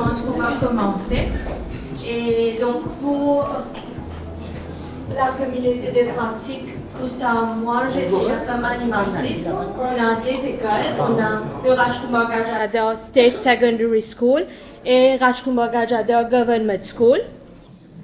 pense qu'on va commencer. Et donc, pour la communauté de pratique, tout ça, moi, j'étais comme animatrice. On a des écoles. On a le Rajkumar Gajadhar State Secondary School et Rajkumar Gajadhar Government School.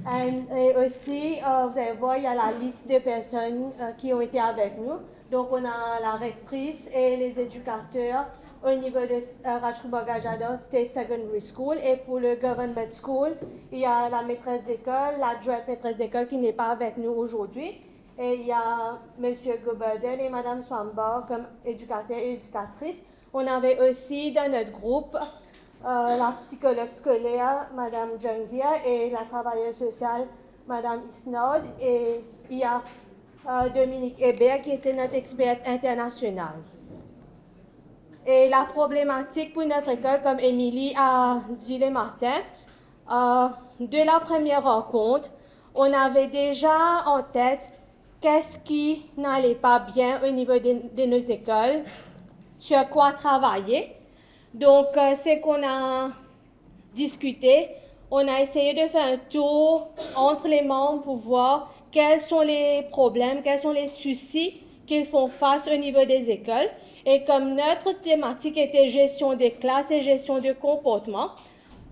Et aussi, vous allez voir, il y a la liste de personnes qui ont été avec nous. Donc, on a la rectrice et les éducateurs au niveau de Rajkumar Gajadhar State Secondary School. Et pour le Government School, il y a la maîtresse d'école, l'adjointe maîtresse d'école qui n'est pas avec nous aujourd'hui. Et il y a M. Gobardel et Mme Swambar comme éducateurs et éducatrices. On avait aussi dans notre groupe la psychologue scolaire, Mme Jungia, et la travailleuse sociale, Mme Isnod. Et il y a Dominique Hébert qui était notre experte internationale. Et la problématique pour notre école, comme Émilie a dit le matin, de la première rencontre, on avait déjà en tête qu'est-ce qui n'allait pas bien au niveau de nos écoles, sur quoi travailler. Donc, c'est qu'on a discuté. On a essayé de faire un tour entre les membres pour voir quels sont les problèmes, quels sont les soucis qu'ils font face au niveau des écoles. Et comme notre thématique était gestion des classes et gestion de comportement,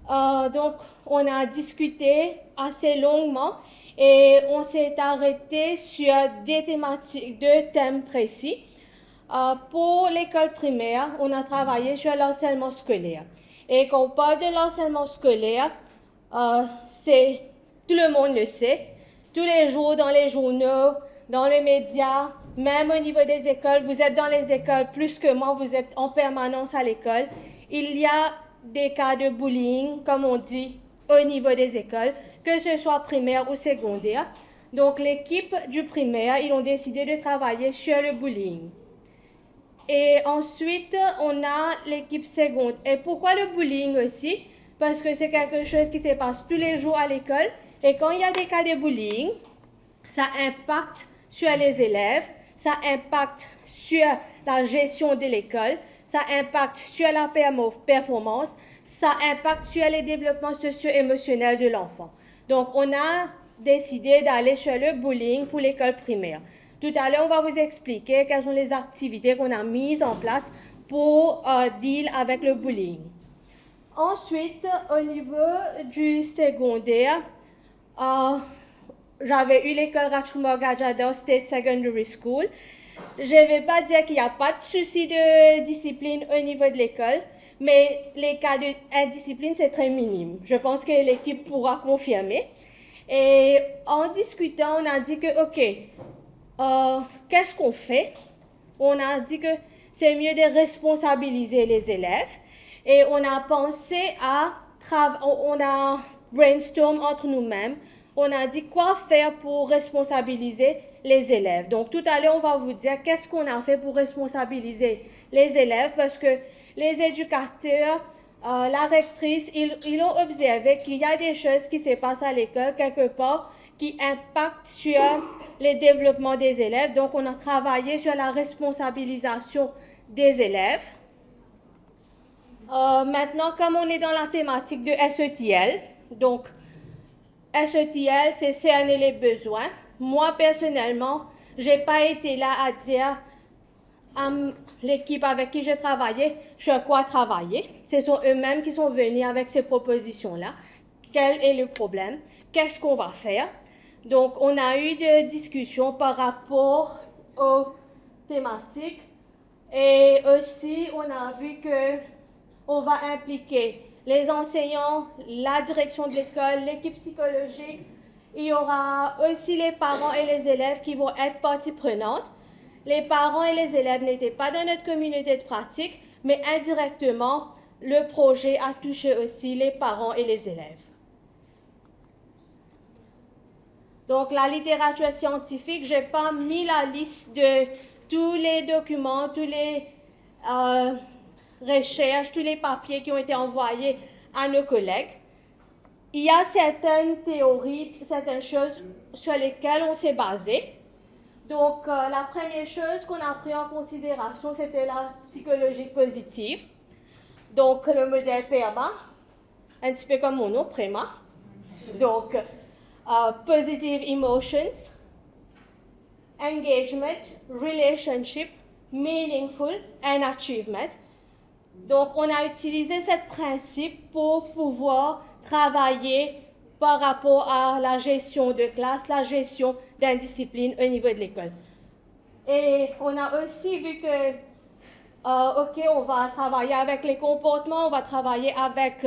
donc on a discuté assez longuement et on s'est arrêté sur deux thèmes précis. Pour l'école primaire, on a travaillé sur l'harcèlement scolaire. Et quand on parle de l'harcèlement scolaire, tout le monde le sait. Tous les jours dans les journaux, dans les médias, même au niveau des écoles, vous êtes dans les écoles plus que moi, vous êtes en permanence à l'école. Il y a des cas de bullying, comme on dit, au niveau des écoles, que ce soit primaire ou secondaire. Donc l'équipe du primaire, ils ont décidé de travailler sur le bullying. Et ensuite, on a l'équipe seconde. Et pourquoi le bullying aussi? Parce que c'est quelque chose qui se passe tous les jours à l'école. Et quand il y a des cas de bullying, ça impacte sur les élèves, ça impacte sur la gestion de l'école, ça impacte sur la performance, ça impacte sur les développements socio-émotionnels de l'enfant. Donc, on a décidé d'aller sur le bullying pour l'école primaire. Tout à l'heure, on va vous expliquer quelles sont les activités qu'on a mises en place pour deal avec le bullying. Ensuite, au niveau du secondaire, j'avais eu l'école Rajkumar Gajadhar State Secondary School. Je ne vais pas dire qu'il n'y a pas de souci de discipline au niveau de l'école, mais les cas d'indiscipline, c'est très minime. Je pense que l'équipe pourra confirmer. Et en discutant, on a dit que, OK, qu'est-ce qu'on fait? On a dit que c'est mieux de responsabiliser les élèves. Et on a pensé on a brainstorm entre nous-mêmes. On a dit quoi faire pour responsabiliser les élèves. Donc, tout à l'heure, on va vous dire qu'est-ce qu'on a fait pour responsabiliser les élèves parce que les éducateurs, la rectrice, ils ont observé qu'il y a des choses qui se passent à l'école quelque part qui impactent sur le développement des élèves. Donc, on a travaillé sur la responsabilisation des élèves. Maintenant, comme on est dans la thématique de SETL, donc SETL, c'est cerner les besoins. Moi, personnellement, je n'ai pas été là à dire à l'équipe avec qui j'ai travaillé sur quoi travailler. Ce sont eux-mêmes qui sont venus avec ces propositions-là. Quel est le problème? Qu'est-ce qu'on va faire? Donc, on a eu des discussions par rapport aux thématiques et aussi, on a vu que on va impliquer les enseignants, la direction de l'école, l'équipe psychologique. Il y aura aussi les parents et les élèves qui vont être partie prenante. Les parents et les élèves n'étaient pas dans notre communauté de pratique, mais indirectement, le projet a touché aussi les parents et les élèves. Donc, la littérature scientifique, je n'ai pas mis la liste de tous les documents, tous les recherches, tous les papiers qui ont été envoyés à nos collègues. Il y a certaines théories, certaines choses sur lesquelles on s'est basé. Donc, la première chose qu'on a pris en considération, c'était la psychologie positive. Donc, le modèle PMA. un petit peu comme mon nom, PREMA. Donc, positive emotions, engagement, relationship, meaningful and achievement. Donc, on a utilisé ce principe pour pouvoir travailler par rapport à la gestion de classe, la gestion d'indiscipline au niveau de l'école. Et on a aussi vu que, OK, on va travailler avec les comportements, on va travailler avec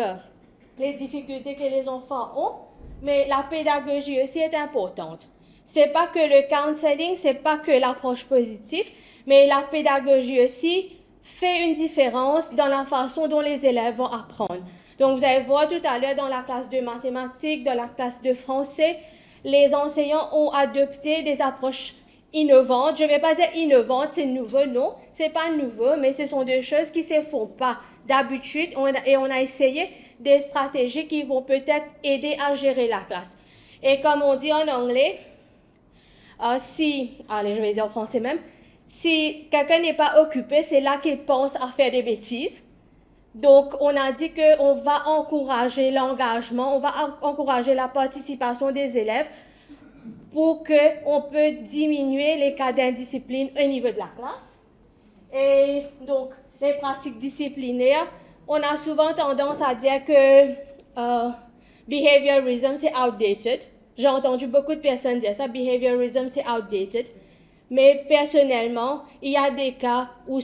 les difficultés que les enfants ont, mais la pédagogie aussi est importante. C'est pas que le counseling, c'est pas que l'approche positive, mais la pédagogie aussi fait une différence dans la façon dont les élèves vont apprendre. Donc, vous allez voir tout à l'heure dans la classe de mathématiques, dans la classe de français, les enseignants ont adopté des approches innovantes. Je ne vais pas dire innovantes, c'est nouveau, non. Ce n'est pas nouveau, mais ce sont des choses qui ne se font pas d'habitude. Et on a essayé des stratégies qui vont peut-être aider à gérer la classe. Et comme on dit en anglais, je vais dire en français même, si quelqu'un n'est pas occupé, c'est là qu'il pense à faire des bêtises. Donc, on a dit qu'on va encourager l'engagement, on va encourager la participation des élèves pour qu'on peut diminuer les cas d'indiscipline au niveau de la classe. Et donc, les pratiques disciplinaires, on a souvent tendance à dire que behaviorism, c'est outdated. J'ai entendu beaucoup de personnes dire ça, behaviorism, c'est outdated. Mais personnellement, il y a des cas où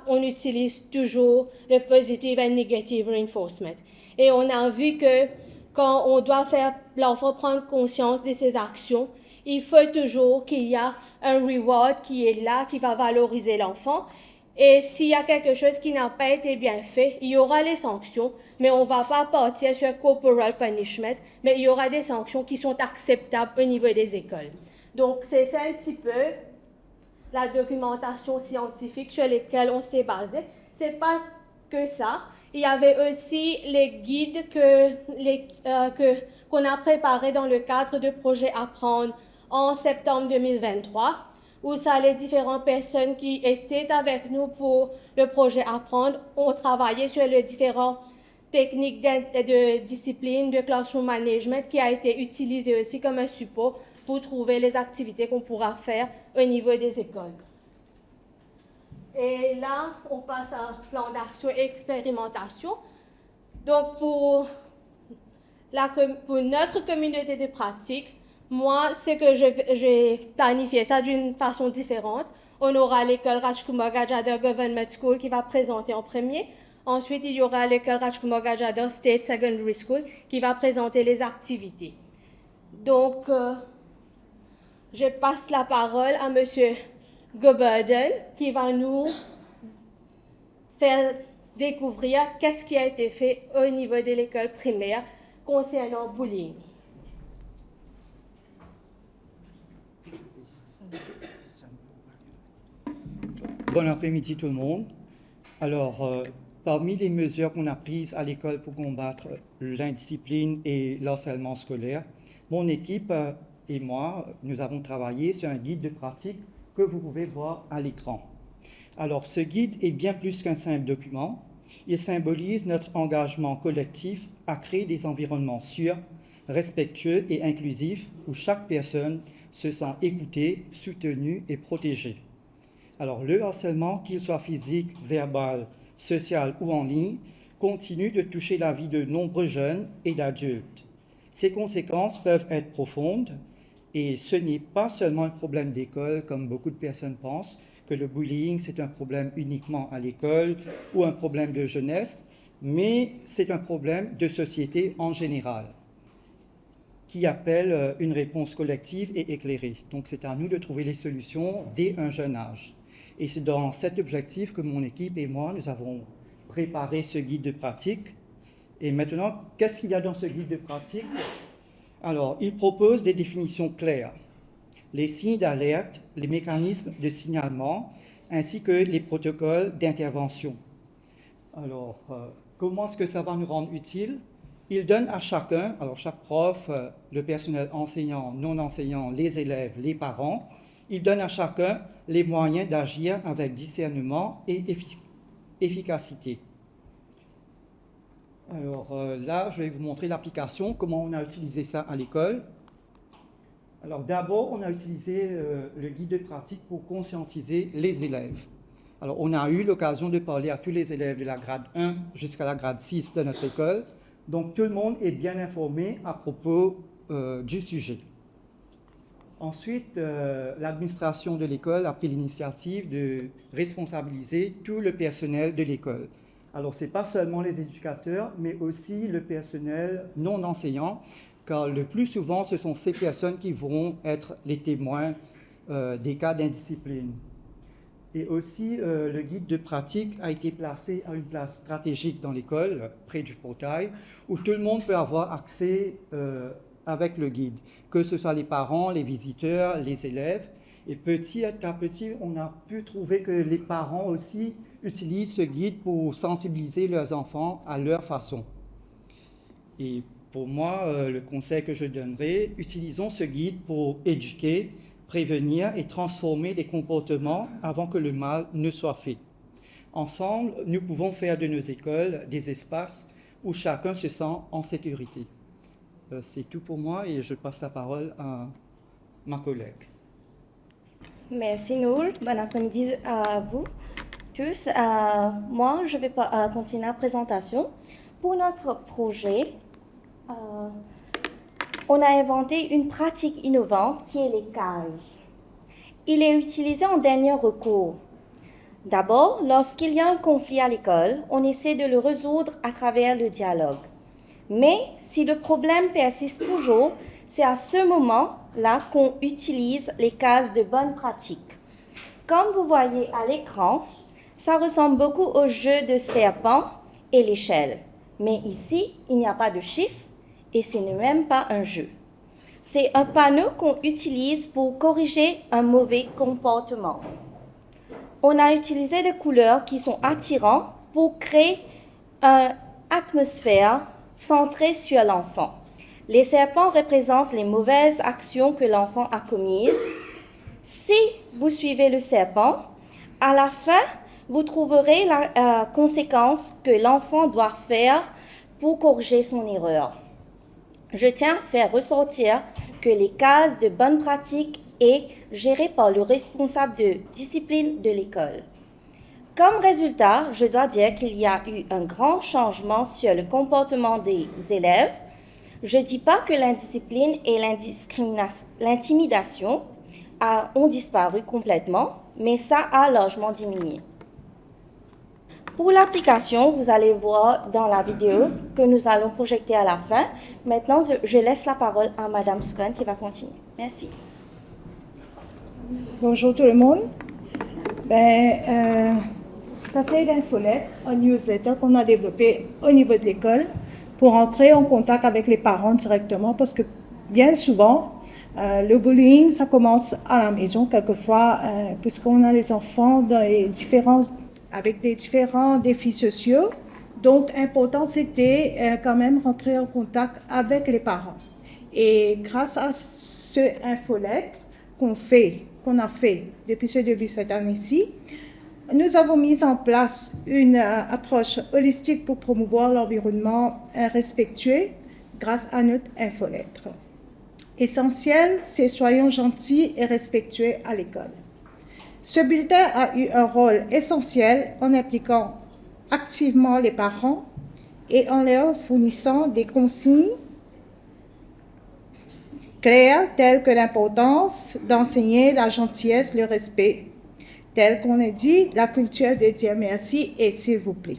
on utilise toujours le positive and negative reinforcement. Et on a vu que quand on doit faire l'enfant prendre conscience de ses actions, il faut toujours qu'il y a un reward qui est là, qui va valoriser l'enfant. Et s'il y a quelque chose qui n'a pas été bien fait, il y aura les sanctions, mais on ne va pas partir sur corporal punishment, mais il y aura des sanctions qui sont acceptables au niveau des écoles. Donc, c'est ça un petit peu la documentation scientifique sur laquelle on s'est basé. C'est pas que ça. Il y avait aussi les guides qu'on a préparés dans le cadre du projet Apprendre en septembre 2023, où ça, les différentes personnes qui étaient avec nous pour le projet Apprendre ont travaillé sur les différentes techniques de discipline, de classroom management qui a été utilisé aussi comme un support pour trouver les activités qu'on pourra faire au niveau des écoles. Et là, on passe à plan d'action et expérimentation. Donc, pour notre communauté de pratique, moi, c'est que j'ai planifié ça d'une façon différente. On aura l'école Rajkumar Gajadhar Government School qui va présenter en premier. Ensuite, il y aura l'école Rajkumar Gajadhar State Secondary School qui va présenter les activités. Donc, je passe la parole à M. Goberden qui va nous faire découvrir qu'est-ce qui a été fait au niveau de l'école primaire concernant le bullying. Bon après-midi tout le monde. Alors, parmi les mesures qu'on a prises à l'école pour combattre l'indiscipline et l'harcèlement scolaire, mon équipe et moi, nous avons travaillé sur un guide de pratique que vous pouvez voir à l'écran. Alors, ce guide est bien plus qu'un simple document. Il symbolise notre engagement collectif à créer des environnements sûrs, respectueux et inclusifs où chaque personne se sent écoutée, soutenue et protégée. Alors, le harcèlement, qu'il soit physique, verbal, social ou en ligne, continue de toucher la vie de nombreux jeunes et d'adultes. Ses conséquences peuvent être profondes et ce n'est pas seulement un problème d'école, comme beaucoup de personnes pensent, que le bullying, c'est un problème uniquement à l'école ou un problème de jeunesse, mais c'est un problème de société en général qui appelle une réponse collective et éclairée. Donc, c'est à nous de trouver les solutions dès un jeune âge. Et c'est dans cet objectif que mon équipe et moi, nous avons préparé ce guide de pratique. Et maintenant, qu'est-ce qu'il y a dans ce guide de pratique? Alors, il propose des définitions claires, les signes d'alerte, les mécanismes de signalement, ainsi que les protocoles d'intervention. Alors, comment est-ce que ça va nous rendre utile? Il donne à chacun, alors chaque prof, le personnel enseignant, non enseignant, les élèves, les parents, il donne à chacun les moyens d'agir avec discernement et efficacité. Alors là, je vais vous montrer l'application, comment on a utilisé ça à l'école. Alors d'abord, on a utilisé le guide de pratique pour conscientiser les élèves. Alors on a eu l'occasion de parler à tous les élèves de la grade 1 jusqu'à la grade 6 de notre école. Donc tout le monde est bien informé à propos du sujet. Ensuite, l'administration de l'école a pris l'initiative de responsabiliser tout le personnel de l'école. Alors, ce n'est pas seulement les éducateurs, mais aussi le personnel non enseignant, car le plus souvent, ce sont ces personnes qui vont être les témoins des cas d'indiscipline. Et aussi, le guide de pratique a été placé à une place stratégique dans l'école, près du portail, où tout le monde peut avoir accès avec le guide, que ce soit les parents, les visiteurs, les élèves. Et petit à petit, on a pu trouver que les parents aussi utilisent ce guide pour sensibiliser leurs enfants à leur façon. Et pour moi, le conseil que je donnerais, utilisons ce guide pour éduquer, prévenir et transformer les comportements avant que le mal ne soit fait. Ensemble, nous pouvons faire de nos écoles des espaces où chacun se sent en sécurité. C'est tout pour moi et je passe la parole à ma collègue. Merci Nour, bon après-midi à vous tous. Moi, je vais continuer la présentation. Pour notre projet, on a inventé une pratique innovante qui est les cases. Il est utilisé en dernier recours. D'abord, lorsqu'il y a un conflit à l'école, on essaie de le résoudre à travers le dialogue. Mais si le problème persiste toujours, c'est à ce moment-là qu'on utilise les cases de bonne pratique. Comme vous voyez à l'écran, ça ressemble beaucoup au jeu de serpent et l'échelle. Mais ici, il n'y a pas de chiffres et ce n'est même pas un jeu. C'est un panneau qu'on utilise pour corriger un mauvais comportement. On a utilisé des couleurs qui sont attirantes pour créer une atmosphère centrée sur l'enfant. Les serpents représentent les mauvaises actions que l'enfant a commises. Si vous suivez le serpent, à la fin, vous trouverez la conséquence que l'enfant doit faire pour corriger son erreur. Je tiens à faire ressortir que les cases de bonne pratique est gérée par le responsable de discipline de l'école. Comme résultat, je dois dire qu'il y a eu un grand changement sur le comportement des élèves. Je ne dis pas que l'indiscipline et l'intimidation ont disparu complètement, mais ça a largement diminué. Pour l'application, vous allez voir dans la vidéo que nous allons projeter à la fin. Maintenant, je laisse la parole à Madame Swan qui va continuer. Merci. Bonjour tout le monde. Ça c'est une infolette, un newsletter qu'on a développé au niveau de l'école pour entrer en contact avec les parents directement parce que bien souvent, le bullying, ça commence à la maison quelquefois puisqu'on a les enfants avec des différents défis sociaux. Donc, important, c'était quand même rentrer en contact avec les parents. Et grâce à ce infolette qu'on a fait depuis ce début cette année-ci, nous avons mis en place une approche holistique pour promouvoir l'environnement respectueux grâce à notre infolettre. Essentiel, c'est soyons gentils et respectueux à l'école. Ce bulletin a eu un rôle essentiel en impliquant activement les parents et en leur fournissant des consignes claires telles que l'importance d'enseigner la gentillesse, le respect, tel qu'on a dit, la culture de dire merci et s'il vous plaît.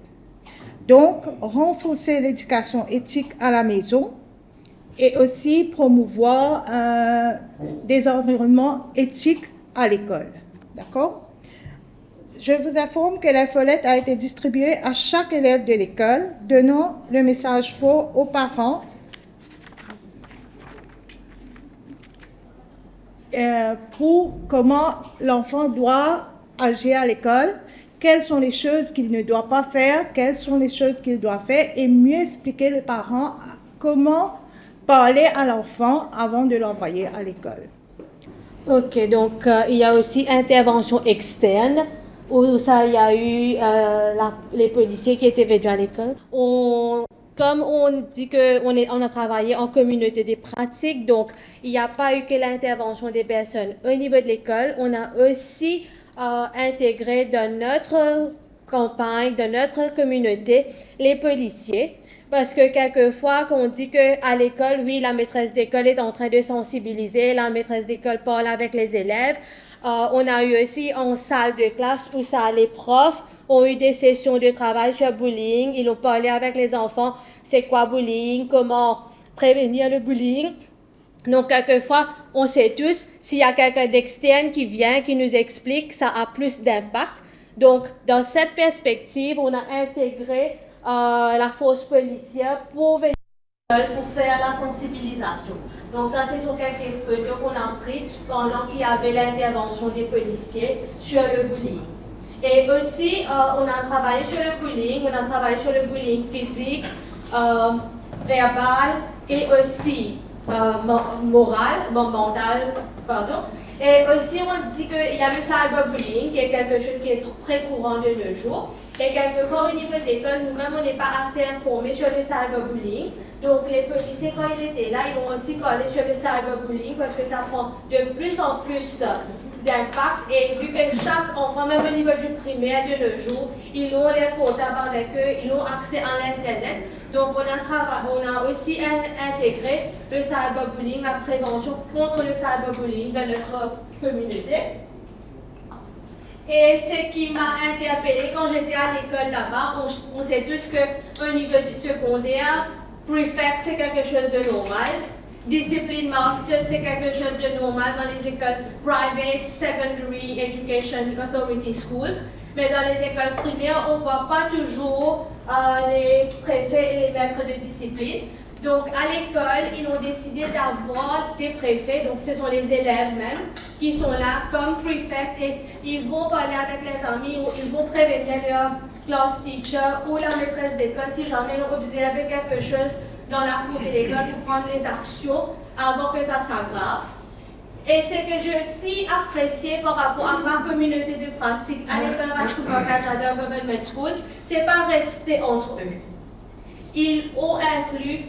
Donc, renforcer l'éducation éthique à la maison et aussi promouvoir des environnements éthiques à l'école. D'accord? Je vous informe que l'infolette a été distribuée à chaque élève de l'école, donnant le message faux aux parents pour comment l'enfant doit agir à l'école, quelles sont les choses qu'il ne doit pas faire, quelles sont les choses qu'il doit faire, et mieux expliquer aux parents comment parler à l'enfant avant de l'envoyer à l'école. Ok, donc il y a aussi intervention externe, où ça, il y a eu les policiers qui étaient venus à l'école. On comme on dit qu'on a travaillé en communauté des pratiques, donc il n'y a pas eu que l'intervention des personnes au niveau de l'école, on a aussi intégré dans notre campagne, dans notre communauté, les policiers. Parce que quelquefois, qu'on dit qu'à l'école, oui, la maîtresse d'école est en train de sensibiliser, la maîtresse d'école parle avec les élèves. On a eu aussi en salle de classe où ça, les profs ont eu des sessions de travail sur bullying. Ils ont parlé avec les enfants, c'est quoi bullying, comment prévenir le bullying. Donc, quelquefois, on sait tous, s'il y a quelqu'un d'externe qui vient, qui nous explique, ça a plus d'impact. Donc, dans cette perspective, on a intégré la force policière pour venir pour faire la sensibilisation. Donc ça, ce sont quelques photos qu'on a prises pendant qu'il y avait l'intervention des policiers sur le bullying. Et aussi, on a travaillé sur le bullying, on a travaillé sur le bullying physique, verbal et aussi mental, pardon. Et aussi, on dit qu'il y a le cyberbullying, qui est quelque chose qui est très courant de nos jours. Et quelquefois, au niveau de l'école, nous-mêmes, on n'est pas assez informés sur le cyberbullying. Donc, les policiers, quand ils étaient là, ils ont aussi parlé sur le cyberbullying parce que ça prend de plus en plus d'impact. Et vu que chaque enfant, même au niveau du primaire de nos jours, ils ont les portables avec eux, ils ont accès à l'Internet. Donc, on a aussi intégré le cyberbullying, la prévention contre le cyberbullying dans notre communauté. Et ce qui m'a interpellée quand j'étais à l'école là-bas, on sait tous qu'au niveau du secondaire, prefect c'est quelque chose de normal. Discipline master c'est quelque chose de normal dans les écoles private, secondary education authority schools. Mais dans les écoles primaires, on ne voit pas toujours les préfets et les maîtres de discipline. Donc, à l'école, ils ont décidé d'avoir des préfets, donc ce sont les élèves même, qui sont là comme préfects et ils vont parler avec les amis ou ils vont prévenir leur class teacher ou la maîtresse d'école si jamais ils ont observé quelque chose dans la cour de l'école pour prendre les actions avant que ça s'aggrave. Et ce que j'ai aussi apprécié par rapport à ma communauté de pratique à l'école Rajkumar Kajada Government School, c'est pas rester entre eux. Ils ont inclus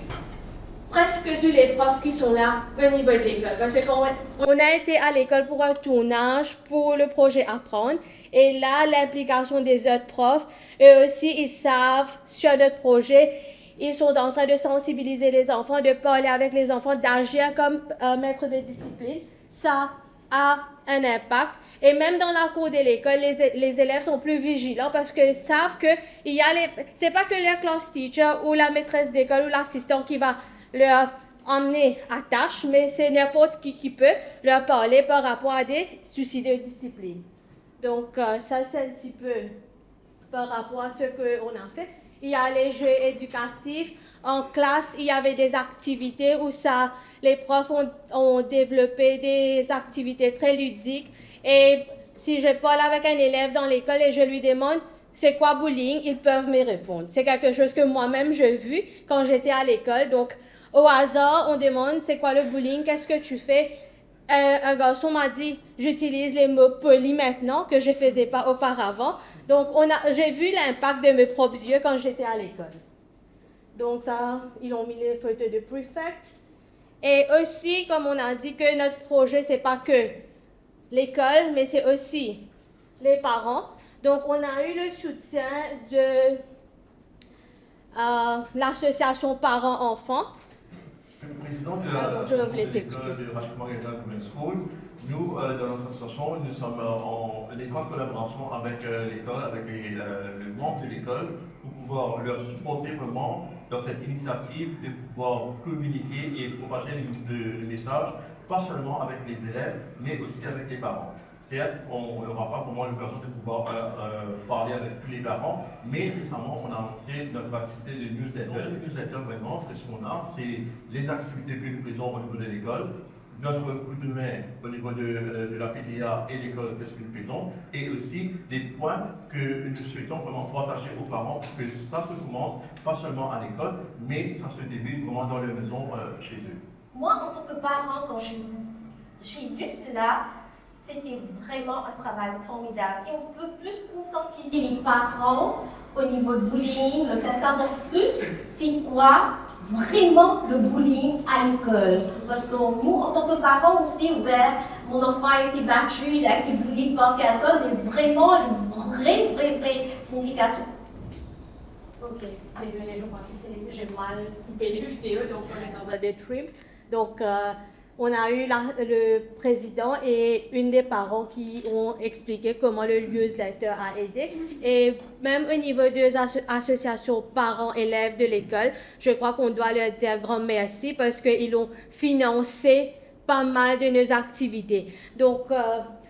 presque tous les profs qui sont là au niveau de l'école. Parce qu'on a été à l'école pour un tournage pour le projet Apprendre. Et là, l'implication des autres profs, eux aussi, ils savent sur notre projet. Ils sont en train de sensibiliser les enfants, de parler avec les enfants, d'agir comme maître de discipline. Ça a un impact. Et même dans la cour de l'école, les élèves sont plus vigilants parce qu'ils savent que c'est pas que leur class teacher ou la maîtresse d'école ou l'assistant qui va leur emmener à tâche, mais c'est n'importe qui peut leur parler par rapport à des soucis de discipline. Donc, ça, c'est un petit peu par rapport à ce qu'on a fait. Il y a les jeux éducatifs. En classe, il y avait des activités où les profs ont développé des activités très ludiques. Et si je parle avec un élève dans l'école et je lui demande c'est quoi bullying, ils peuvent me répondre. C'est quelque chose que moi-même j'ai vu quand j'étais à l'école. Donc, au hasard, on demande c'est quoi le bullying, qu'est-ce que tu fais? Un garçon m'a dit j'utilise les mots polis maintenant que je ne faisais pas auparavant. Donc, j'ai vu l'impact de mes propres yeux quand j'étais à l'école. Donc, ça, ils ont mis les photos de prefect. Et aussi, comme on a dit que notre projet, c'est pas que l'école, mais c'est aussi les parents. Donc, on a eu le soutien de l'association parents-enfants. Le président de donc, je vais vous laisser écouter. de Rajkumar Government School, nous, dans notre association, nous sommes en étroite collaboration avec l'école, avec le membre de l'école, pour pouvoir leur supporter vraiment dans cette initiative de pouvoir communiquer et propager le message, pas seulement avec les élèves, mais aussi avec les parents. Certes, on n'aura pas vraiment l'occasion de pouvoir parler avec tous les parents, mais récemment, on a lancé notre activité de newsletter. Le newsletter, vraiment, ce qu'on a, c'est les activités que nous faisons au niveau de l'école, notre coup de main au niveau de la PDA et l'école, qu'est-ce que nous faisons, et aussi des points que nous souhaitons vraiment partager aux parents pour que ça se commence pas seulement à l'école, mais ça se débute vraiment dans les maisons chez eux. Moi, en tant que parent, quand j'ai vu cela, c'était vraiment un travail formidable. Et on peut plus conscientiser les parents au niveau de bullying, le fait savoir plus, c'est quoi vraiment le bullying à l'école. Parce que nous, en tant que parents aussi, mon enfant a été battu, il a été bullié par quelqu'un, mais vraiment, une vraie signification. Ok, désolé, je crois que j'ai mal coupé les vidéos, donc on est en de trim. Donc, on a eu le président et une des parents qui ont expliqué comment le newsletter a aidé. Et même au niveau des associations parents-élèves de l'école, je crois qu'on doit leur dire un grand merci parce qu'ils ont financé pas mal de nos activités. Donc,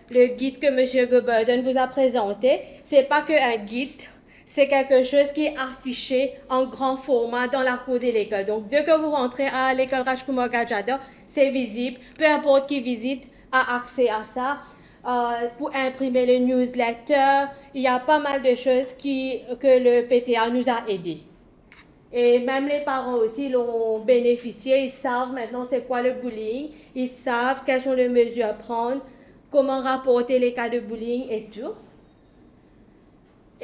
le guide que M. Goberden vous a présenté, c'est pas qu'un guide, c'est quelque chose qui est affiché en grand format dans la cour de l'école. Donc, dès que vous rentrez à l'école Rajkumar Gadjada, c'est visible. Peu importe qui visite a accès à ça. Pour imprimer le newsletter, il y a pas mal de choses que le PTA nous a aidés. Et même les parents aussi l'ont bénéficié. Ils savent maintenant c'est quoi le bullying. Ils savent quelles sont les mesures à prendre, comment rapporter les cas de bullying et tout.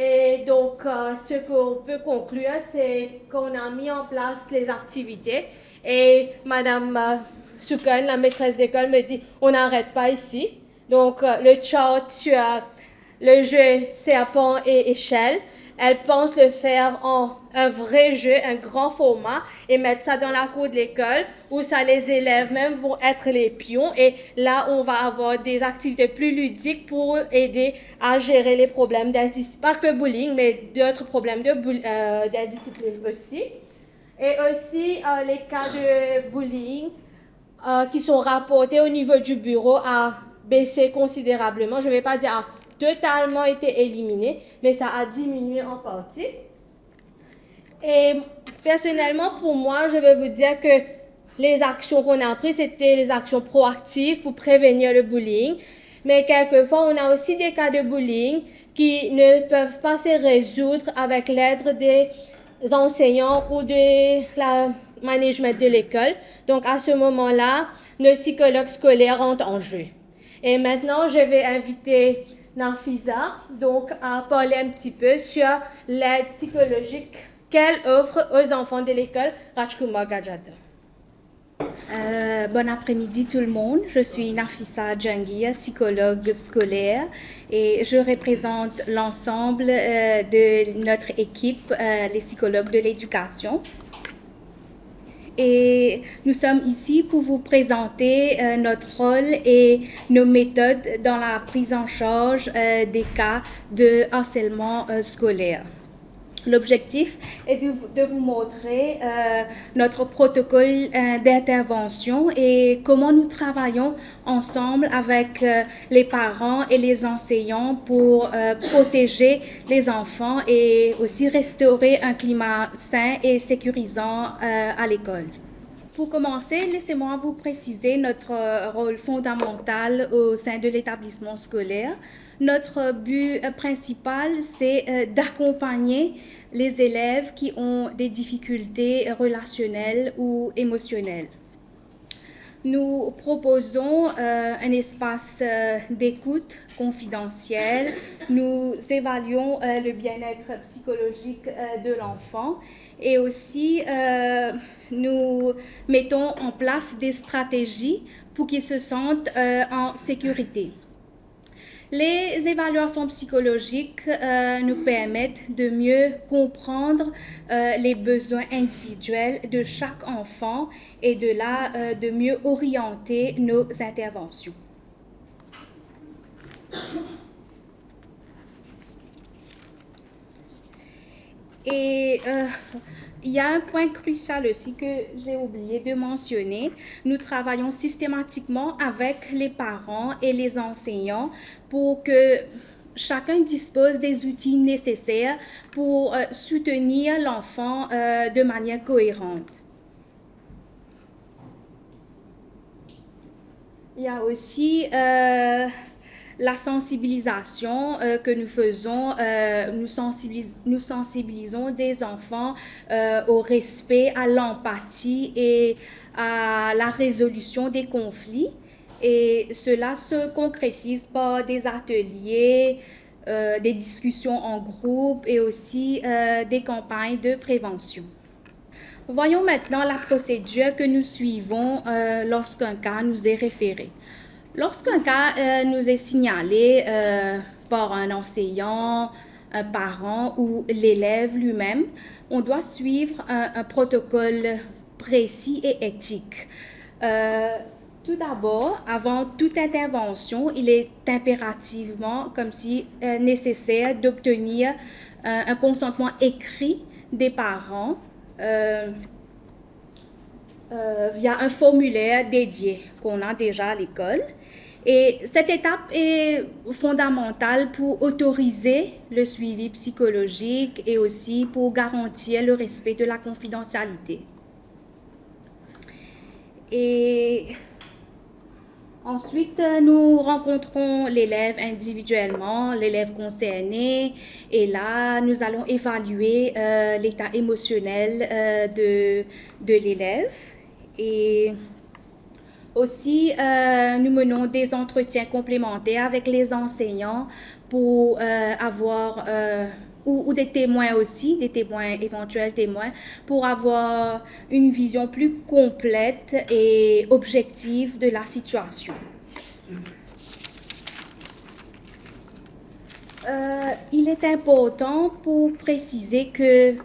Et donc, ce qu'on peut conclure, c'est qu'on a mis en place les activités. Et Madame Soukan, la maîtresse d'école, me dit, on n'arrête pas ici. Donc, le chart sur le jeu serpent et échelle, elle pense le faire en un vrai jeu, un grand format, et mettre ça dans la cour de l'école, où ça, les élèves même vont être les pions. Et là, on va avoir des activités plus ludiques pour aider à gérer les problèmes d'indiscipline, pas que bullying, mais d'autres problèmes d'indiscipline aussi. Et aussi, les cas de bullying qui sont rapportés au niveau du bureau a baissé considérablement. Je ne vais pas dire totalement été éliminé, mais ça a diminué en partie. Et personnellement, pour moi, je vais vous dire que les actions qu'on a prises, c'était les actions proactives pour prévenir le bullying. Mais quelquefois, on a aussi des cas de bullying qui ne peuvent pas se résoudre avec l'aide des enseignants ou de la management de l'école. Donc, à ce moment-là, nos psychologues scolaires entrent en jeu. Et maintenant, je vais inviter Nafisa donc, à parler un petit peu sur l'aide psychologique qu'elle offre aux enfants de l'école Rajkumar Gadjada. Bon après-midi tout le monde, je suis Nafisa Djangia, psychologue scolaire et je représente l'ensemble de notre équipe, les psychologues de l'éducation. Et nous sommes ici pour vous présenter notre rôle et nos méthodes dans la prise en charge des cas de harcèlement scolaire. L'objectif est de vous montrer notre protocole d'intervention et comment nous travaillons ensemble avec les parents et les enseignants pour protéger les enfants et aussi restaurer un climat sain et sécurisant à l'école. Pour commencer, laissez-moi vous préciser notre rôle fondamental au sein de l'établissement scolaire. Notre but principal, c'est d'accompagner les élèves qui ont des difficultés relationnelles ou émotionnelles. Nous proposons un espace d'écoute confidentiel. Nous évaluons le bien-être psychologique de l'enfant et aussi nous mettons en place des stratégies pour qu'ils se sentent en sécurité. Les évaluations psychologiques nous permettent de mieux comprendre les besoins individuels de chaque enfant et de mieux orienter nos interventions. Et il y a un point crucial aussi que j'ai oublié de mentionner. Nous travaillons systématiquement avec les parents et les enseignants pour que chacun dispose des outils nécessaires pour soutenir l'enfant de manière cohérente. Il y a aussi la sensibilisation que nous faisons, nous sensibilisons des enfants au respect, à l'empathie et à la résolution des conflits. Et cela se concrétise par des ateliers des discussions en groupe et aussi des campagnes de prévention. Voyons maintenant la procédure que nous suivons lorsqu'un cas nous est référé. Lorsqu'un cas nous est signalé par un enseignant, un parent ou l'élève lui-même, on doit suivre un protocole précis et éthique. Tout d'abord, avant toute intervention, il est impérativement, comme si nécessaire, d'obtenir un consentement écrit des parents via un formulaire dédié qu'on a déjà à l'école. Et cette étape est fondamentale pour autoriser le suivi psychologique et aussi pour garantir le respect de la confidentialité. Et ensuite, nous rencontrons l'élève individuellement, l'élève concerné, et là, nous allons évaluer l'état émotionnel de l'élève. Et aussi, nous menons des entretiens complémentaires avec les enseignants pour avoir, ou des témoins aussi, des témoins, éventuels témoins, pour avoir une vision plus complète et objective de la situation. Il est important pour préciser que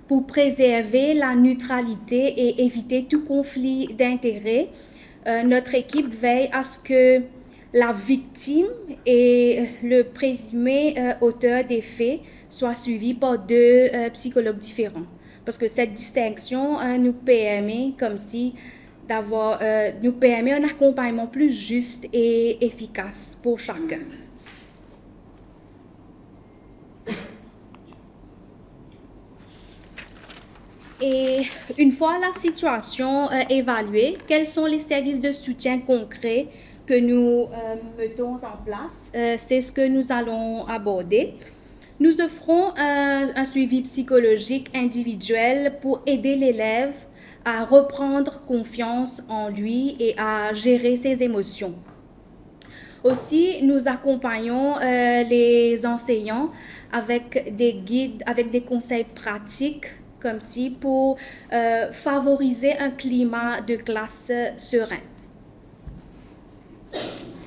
pour préserver la neutralité et éviter tout conflit d'intérêts, notre équipe veille à ce que la victime et le présumé auteur des faits soient suivis par deux psychologues différents. Parce que cette distinction nous permet nous permet un accompagnement plus juste et efficace pour chacun. Et une fois la situation évaluée, quels sont les services de soutien concrets que nous mettons en place? C'est ce que nous allons aborder. Nous offrons un suivi psychologique individuel pour aider l'élève à reprendre confiance en lui et à gérer ses émotions. Aussi, nous accompagnons les enseignants avec des guides, avec des conseils pratiques, comme si pour favoriser un climat de classe serein.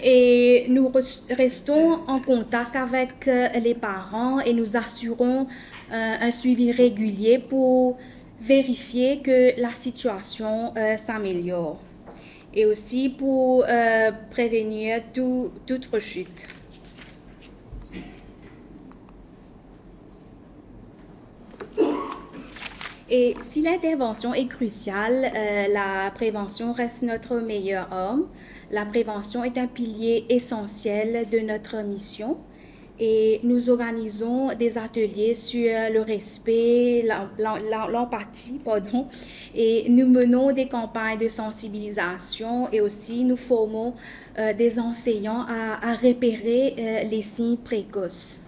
Et nous restons en contact avec les parents et nous assurons un suivi régulier pour vérifier que la situation s'améliore et aussi pour prévenir toute rechute. Et si l'intervention est cruciale, la prévention reste notre meilleure arme. La prévention est un pilier essentiel de notre mission et nous organisons des ateliers sur le respect, l'empathie, et nous menons des campagnes de sensibilisation et aussi nous formons des enseignants à repérer les signes précoces.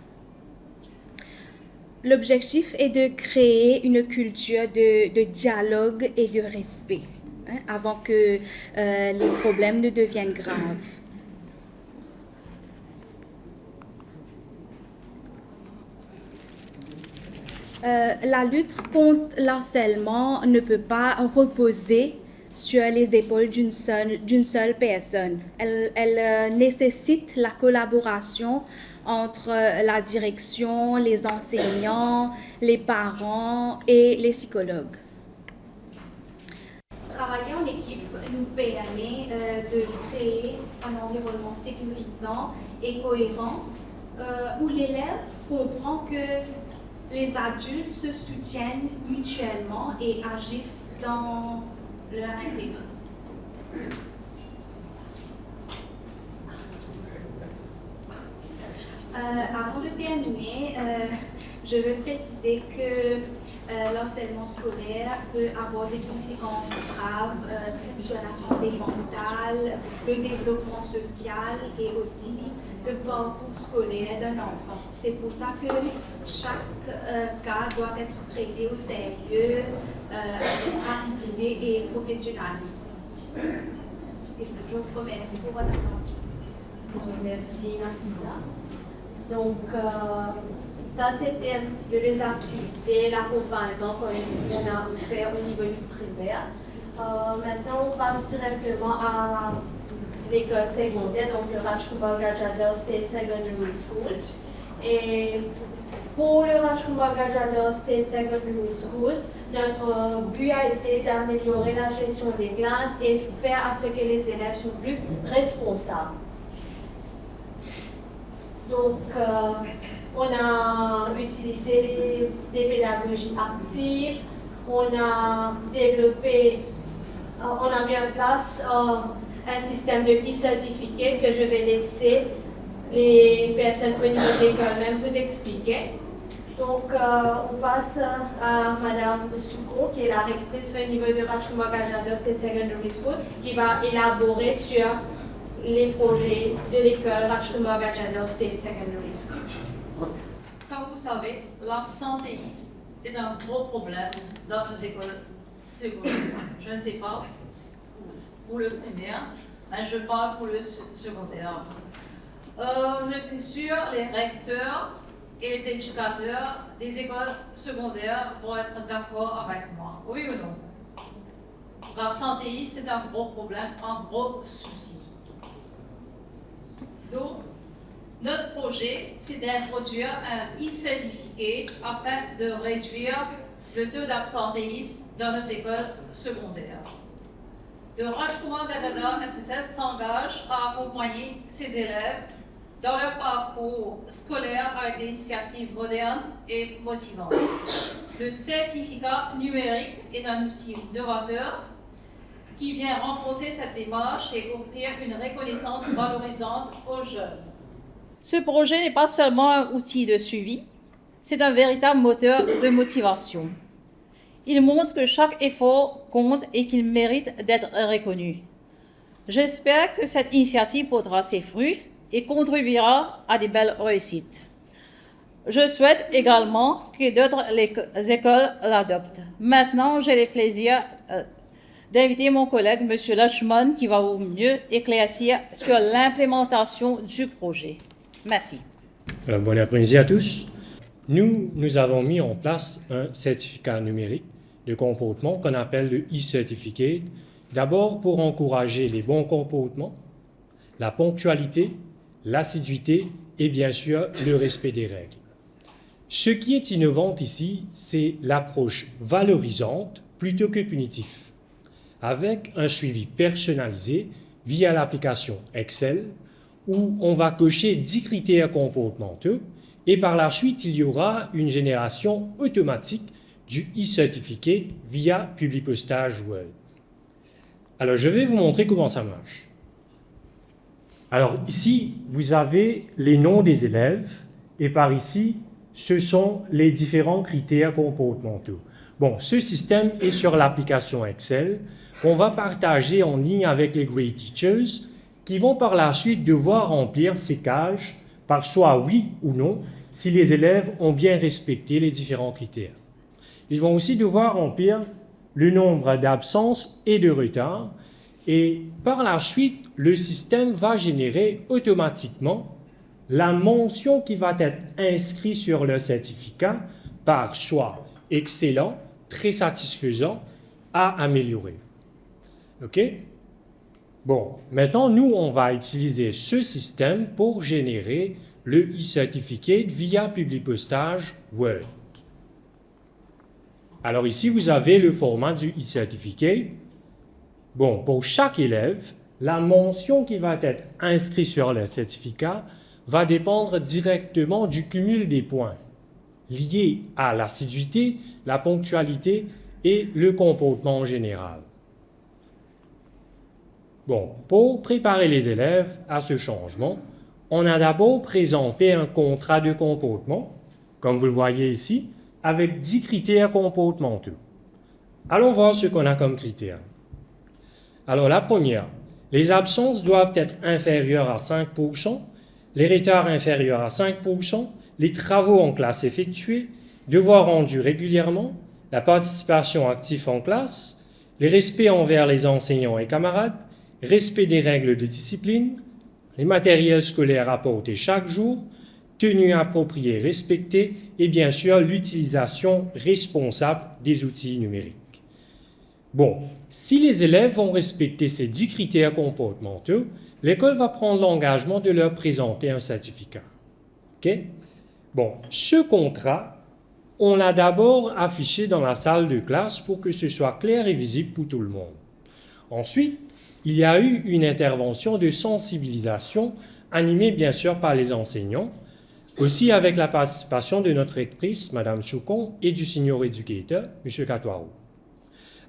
L'objectif est de créer une culture de dialogue et de respect, avant que les problèmes ne deviennent graves. La lutte contre l'harcèlement ne peut pas reposer sur les épaules d'une seule personne. Elle nécessite la collaboration entre la direction, les enseignants, les parents et les psychologues. Travailler en équipe nous permet de créer un environnement sécurisant et cohérent où l'élève comprend que les adultes se soutiennent mutuellement et agissent dans leur intérêt. Avant de terminer, je veux préciser que l'harcèlement scolaire peut avoir des conséquences graves sur la santé mentale, le développement social et aussi le parcours scolaire d'un enfant. C'est pour ça que chaque cas doit être traité au sérieux, avec rapidité et professionnalisme. Et je vous remercie pour votre attention. Merci, Nafisa. Donc, ça, c'était un petit peu les activités, l'accompagnement qu'on a fait au niveau du primaire. Maintenant, on passe directement à l'école secondaire, donc le Rajkumar Gajadhar State Secondary School. Et pour le Rajkumar Gajadhar State Secondary School, notre but a été d'améliorer la gestion des classes et faire à ce que les élèves soient plus responsables. Donc, on a utilisé des pédagogies actives, on a développé, on a mis en place un système de e-certificate que je vais laisser les personnes au niveau de l'école même vous expliquer. Donc, on passe à Madame Souko, qui est la rectrice au niveau de Rajkumar Gajadhar State Secondary School, qui va élaborer sur les projets de l'école Rajkumar Gajadhar State Secondary School. Comme vous savez, l'absentéisme est un gros problème dans nos écoles secondaires. Je ne sais pas pour le primaire, mais je parle pour le secondaire. Je suis sûre les recteurs et les éducateurs des écoles secondaires vont être d'accord avec moi. Oui ou non? L'absentéisme, c'est un gros problème, un gros souci. Donc, notre projet, c'est d'introduire un e-certificate afin de réduire le taux d'absentéisme dans nos écoles secondaires. Le Rajkumar Gajadhar SSS s'engage à accompagner ses élèves dans leur parcours scolaire avec des initiatives modernes et motivantes. Le certificat numérique est un outil novateur qui vient renforcer cette démarche et offrir une reconnaissance valorisante aux jeunes. Ce projet n'est pas seulement un outil de suivi, c'est un véritable moteur de motivation. Il montre que chaque effort compte et qu'il mérite d'être reconnu. J'espère que cette initiative portera ses fruits et contribuera à de belles réussites. Je souhaite également que d'autres écoles l'adoptent. Maintenant, j'ai le plaisir d'inviter mon collègue, M. Lachman, qui va au mieux éclaircir sur l'implémentation du projet. Merci. Bon après-midi à tous. Nous avons mis en place un certificat numérique de comportement qu'on appelle le e-certificate, d'abord pour encourager les bons comportements, la ponctualité, l'assiduité et bien sûr le respect des règles. Ce qui est innovant ici, c'est l'approche valorisante plutôt que punitive, avec un suivi personnalisé via l'application Excel, où on va cocher 10 critères comportementaux et par la suite, il y aura une génération automatique du e-certificate via Publipostage Word. Alors, je vais vous montrer comment ça marche. Alors, ici, vous avez les noms des élèves et par ici, ce sont les différents critères comportementaux. Bon, ce système est sur l'application Excel qu'on va partager en ligne avec les Great Teachers qui vont par la suite devoir remplir ces cases par soit oui ou non si les élèves ont bien respecté les différents critères. Ils vont aussi devoir remplir le nombre d'absences et de retards et par la suite, le système va générer automatiquement la mention qui va être inscrite sur le certificat par soit excellent, très satisfaisant, à améliorer. OK? Bon, maintenant, nous, on va utiliser ce système pour générer le e-certificate via Publipostage Word. Alors ici, vous avez le format du e-certificate. Bon, pour chaque élève, la mention qui va être inscrite sur le certificat va dépendre directement du cumul des points liés à l'assiduité, la ponctualité et le comportement en général. Bon, pour préparer les élèves à ce changement, on a d'abord présenté un contrat de comportement, comme vous le voyez ici, avec 10 critères comportementaux. Allons voir ce qu'on a comme critères. Alors la première, les absences doivent être inférieures à 5%, les retards inférieurs à 5%, les travaux en classe effectués, devoirs rendus régulièrement, la participation active en classe, les respects envers les enseignants et camarades, respect des règles de discipline, les matériels scolaires apportés chaque jour, tenue appropriée respectée et bien sûr l'utilisation responsable des outils numériques. Bon, si les élèves vont respecter ces 10 critères comportementaux, l'école va prendre l'engagement de leur présenter un certificat. OK? Bon, ce contrat, on l'a d'abord affiché dans la salle de classe pour que ce soit clair et visible pour tout le monde. Ensuite, il y a eu une intervention de sensibilisation animée bien sûr par les enseignants, aussi avec la participation de notre rectrice, Mme Choucon, et du senior éducateur, M. Catoirou.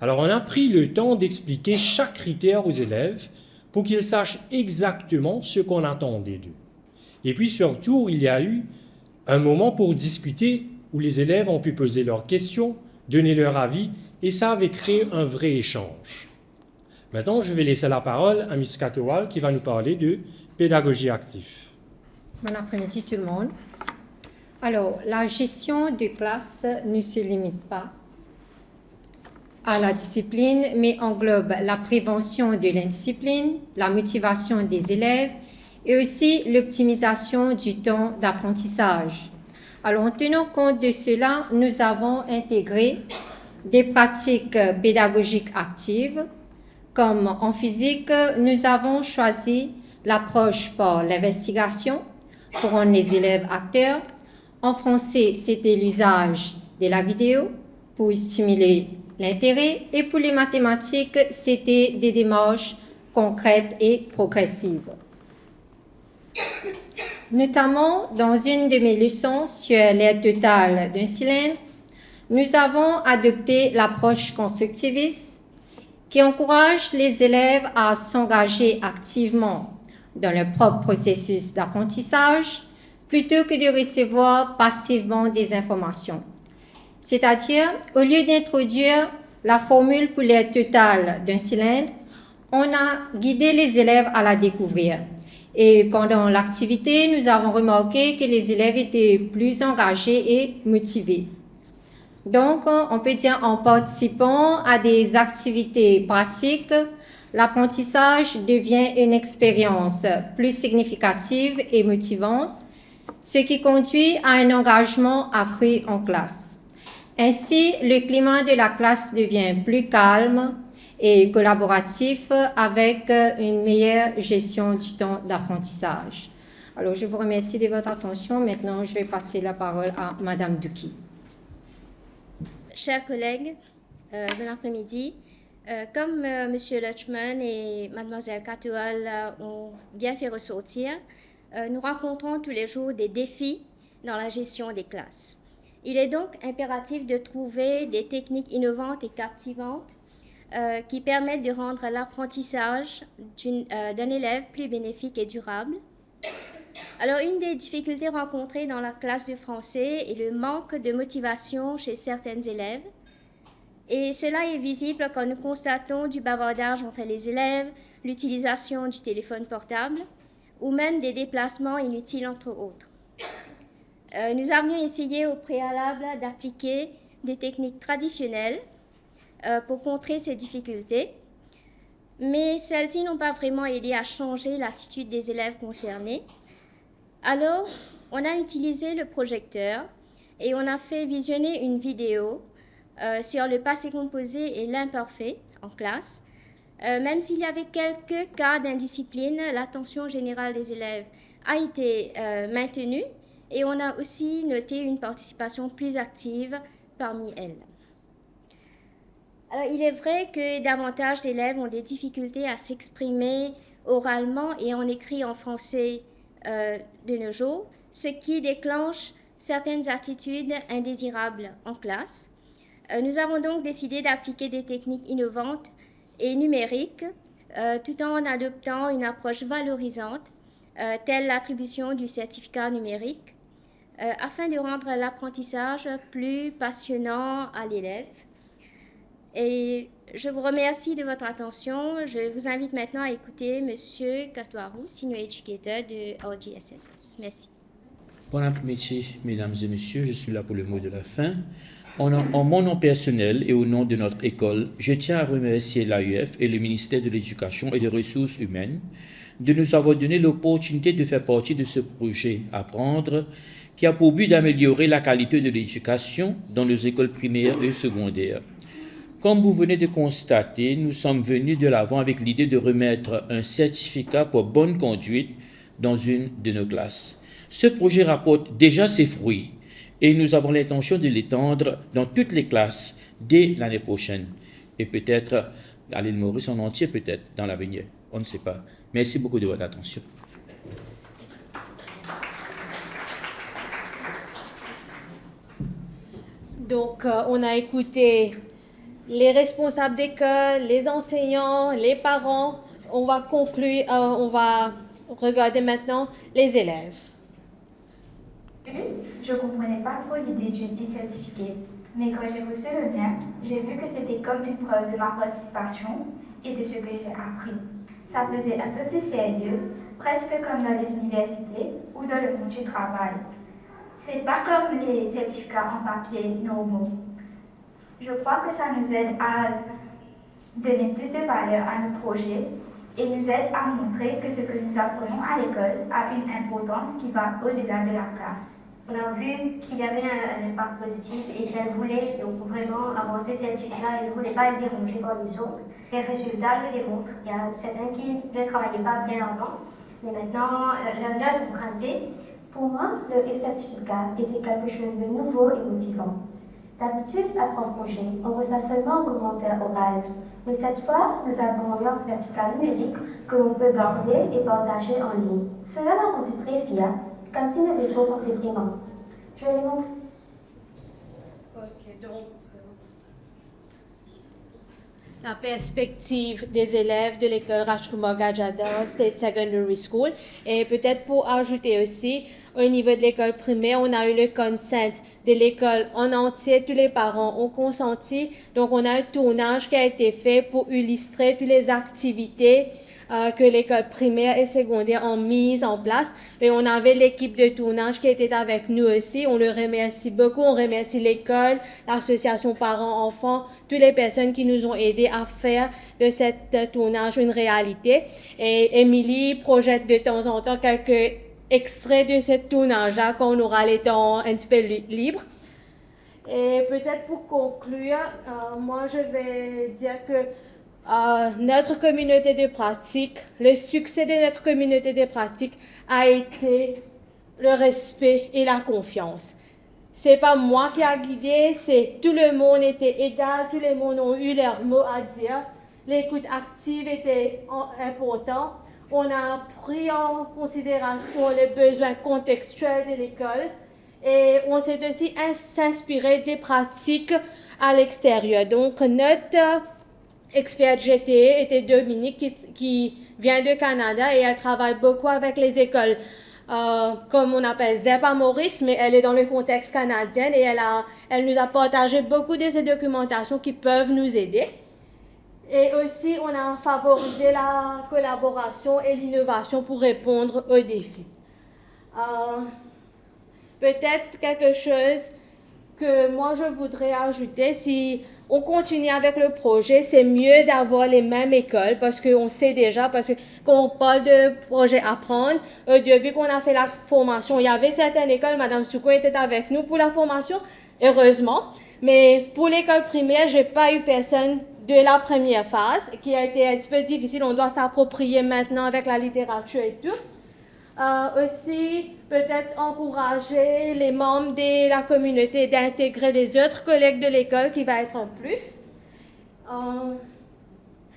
Alors, on a pris le temps d'expliquer chaque critère aux élèves pour qu'ils sachent exactement ce qu'on attendait d'eux. Et puis surtout, il y a eu un moment pour discuter où les élèves ont pu poser leurs questions, donner leur avis, et ça avait créé un vrai échange. Maintenant, je vais laisser la parole à Ms. Katowal qui va nous parler de pédagogie active. Bon après-midi tout le monde. Alors, la gestion de classe ne se limite pas à la discipline, mais englobe la prévention de l'indiscipline, la motivation des élèves et aussi l'optimisation du temps d'apprentissage. Alors, en tenant compte de cela, nous avons intégré des pratiques pédagogiques actives. Comme en physique, nous avons choisi l'approche par l'investigation pour rendre les élèves acteurs. En français, c'était l'usage de la vidéo pour stimuler l'intérêt. Et pour les mathématiques, c'était des démarches concrètes et progressives. Notamment, dans une de mes leçons sur l'aire totale d'un cylindre, nous avons adopté l'approche constructiviste qui encourage les élèves à s'engager activement dans leur propre processus d'apprentissage plutôt que de recevoir passivement des informations. C'est-à-dire, au lieu d'introduire la formule pour l'aire totale d'un cylindre, on a guidé les élèves à la découvrir. Et pendant l'activité, nous avons remarqué que les élèves étaient plus engagés et motivés. Donc, on peut dire en participant à des activités pratiques, l'apprentissage devient une expérience plus significative et motivante, ce qui conduit à un engagement accru en classe. Ainsi, le climat de la classe devient plus calme et collaboratif avec une meilleure gestion du temps d'apprentissage. Alors, je vous remercie de votre attention. Maintenant, je vais passer la parole à Madame Duki. Chers collègues, bon après-midi. Comme M. Lutchman et Mlle Katowal ont bien fait ressortir, nous rencontrons tous les jours des défis dans la gestion des classes. Il est donc impératif de trouver des techniques innovantes et captivantes qui permettent de rendre l'apprentissage d'un élève plus bénéfique et durable. Alors, une des difficultés rencontrées dans la classe de français est le manque de motivation chez certains élèves. Et cela est visible quand nous constatons du bavardage entre les élèves, l'utilisation du téléphone portable ou même des déplacements inutiles entre autres. Nous avions essayé au préalable d'appliquer des techniques traditionnelles pour contrer ces difficultés, mais celles-ci n'ont pas vraiment aidé à changer l'attitude des élèves concernés. Alors, on a utilisé le projecteur et on a fait visionner une vidéo sur le passé composé et l'imparfait en classe. Même s'il y avait quelques cas d'indiscipline, l'attention générale des élèves a été maintenue et on a aussi noté une participation plus active parmi elles. Alors, il est vrai que davantage d'élèves ont des difficultés à s'exprimer oralement et en écrit en français de nos jours, ce qui déclenche certaines attitudes indésirables en classe. Nous avons donc décidé d'appliquer des techniques innovantes et numériques tout en adoptant une approche valorisante, telle l'attribution du certificat numérique, afin de rendre l'apprentissage plus passionnant à l'élève. Et je vous remercie de votre attention. Je vous invite maintenant à écouter M. Catoirou, Senior Educator de RGSSS. Merci. Bon après-midi, mesdames et messieurs. Je suis là pour le mot de la fin. En mon nom personnel et au nom de notre école, je tiens à remercier l'AUF et le ministère de l'Éducation et des Ressources humaines de nous avoir donné l'opportunité de faire partie de ce projet Apprendre qui a pour but d'améliorer la qualité de l'éducation dans nos écoles primaires et secondaires. Comme vous venez de constater, nous sommes venus de l'avant avec l'idée de remettre un certificat pour bonne conduite dans une de nos classes. Ce projet rapporte déjà ses fruits et nous avons l'intention de l'étendre dans toutes les classes dès l'année prochaine. Et peut-être à l'île Maurice en entier, peut-être dans l'avenir. On ne sait pas. Merci beaucoup de votre attention. Donc, on a écouté les responsables d'école, les enseignants, les parents. On va conclure, on va regarder maintenant les élèves. Je ne comprenais pas trop l'idée du e-certificat, mais quand j'ai reçu le mien, j'ai vu que c'était comme une preuve de ma participation et de ce que j'ai appris. Ça faisait un peu plus sérieux, presque comme dans les universités ou dans le monde du travail. C'est pas comme les certificats en papier normaux. Je crois que ça nous aide à donner plus de valeur à nos projets et nous aide à montrer que ce que nous apprenons à l'école a une importance qui va au-delà de la classe. On a vu qu'il y avait un impact positif et qu'elle voulait donc vraiment avancer cette étude-là. Elle ne voulait pas être dérangée par les autres. Les résultats le démontrent. Il y a certains qui ne travaillaient pas bien avant, mais maintenant leurs notes ont grimpé. Pour moi, le e-certificat était quelque chose de nouveau et motivant. D'habitude, à projet, on reçoit seulement un commentaire oral. Mais cette fois, nous avons eu un certificat numérique que l'on peut garder et partager en ligne. Cela m'a rendu très fière, comme si nous étions comptés vraiment. Je vais les montrer. Ok, donc la perspective des élèves de l'école Rajkumar Gajadhar State Secondary School. Et peut-être pour ajouter aussi, au niveau de l'école primaire, on a eu le consent de l'école en entier. Tous les parents ont consenti. Donc, on a un tournage qui a été fait pour illustrer toutes les activités que l'école primaire et secondaire ont mises en place. Et on avait l'équipe de tournage qui était avec nous aussi. On le remercie beaucoup. On remercie l'école, l'association parents-enfants, toutes les personnes qui nous ont aidés à faire de cette tournage une réalité. Et Émilie projette de temps en temps quelques extraits de ce tournage-là quand on aura les temps un petit peu libres. Et peut-être pour conclure, moi je vais dire que notre communauté de pratique, le succès de notre communauté de pratique a été le respect et la confiance. C'est pas moi qui a guidé, c'est tout le monde était égal, tout le monde ont eu leur mot à dire. L'écoute active était importante. On a pris en considération les besoins contextuels de l'école et on s'est aussi s'inspiré des pratiques à l'extérieur. Donc notre expert GTE était Dominique qui vient de Canada et elle travaille beaucoup avec les écoles comme on appelle ZEP à Maurice, mais elle est dans le contexte canadien et elle nous a partagé beaucoup de ces documentations qui peuvent nous aider. Et aussi, on a favorisé la collaboration et l'innovation pour répondre aux défis. Peut-être quelque chose que moi je voudrais ajouter, si on continue avec le projet, c'est mieux d'avoir les mêmes écoles parce qu'on sait déjà, parce que quand on parle de projet Apprendre, au début qu'on a fait la formation, il y avait certaines écoles, Madame Souko était avec nous pour la formation, heureusement, mais pour l'école primaire, j'ai pas eu personne de la première phase qui a été un petit peu difficile, on doit s'approprier maintenant avec la littérature et tout. Aussi, peut-être encourager les membres de la communauté d'intégrer les autres collègues de l'école qui va être un plus.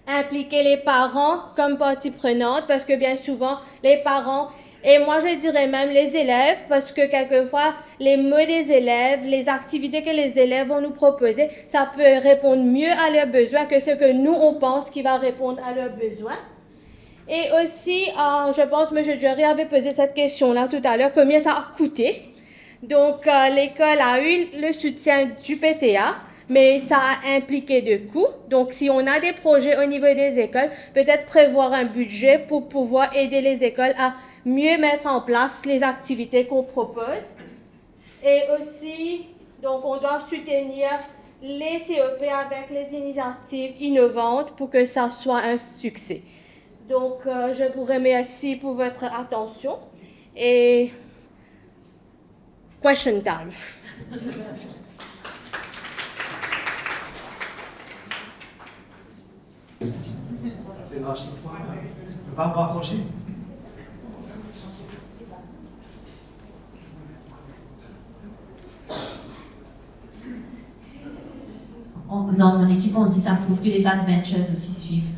Impliquer les parents comme partie prenante parce que bien souvent, les parents, et moi je dirais même les élèves, parce que quelquefois, les mots des élèves, les activités que les élèves vont nous proposer, ça peut répondre mieux à leurs besoins que ce que nous, on pense qui va répondre à leurs besoins. Et aussi, je pense que M. Jury avait posé cette question-là tout à l'heure, combien ça a coûté. Donc, l'école a eu le soutien du PTA, mais ça a impliqué des coûts. Donc, si on a des projets au niveau des écoles, peut-être prévoir un budget pour pouvoir aider les écoles à mieux mettre en place les activités qu'on propose. Et aussi, Donc, on doit soutenir les CEP avec les initiatives innovantes pour que ça soit un succès. Donc, je vous remercie pour votre attention et question time. Va me rapprocher. Dans mon équipe, on dit ça prouve que les backbenchers aussi suivent.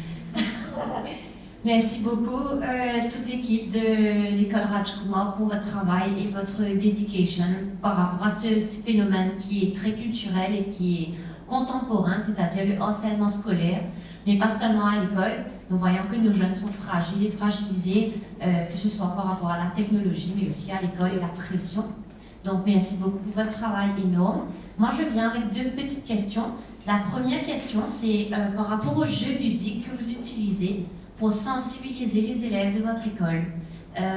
Merci beaucoup toute l'équipe de l'école Rajkumar pour votre travail et votre dedication par rapport à ce phénomène qui est très culturel et qui est contemporain, c'est-à-dire le harcèlement scolaire, mais pas seulement à l'école. Nous voyons que nos jeunes sont fragiles et fragilisés, que ce soit par rapport à la technologie, mais aussi à l'école et la pression. Donc, merci beaucoup pour votre travail énorme. Moi, je viens avec 2 petites questions. La première question, c'est par rapport aux jeux ludiques que vous utilisez pour sensibiliser les élèves de votre école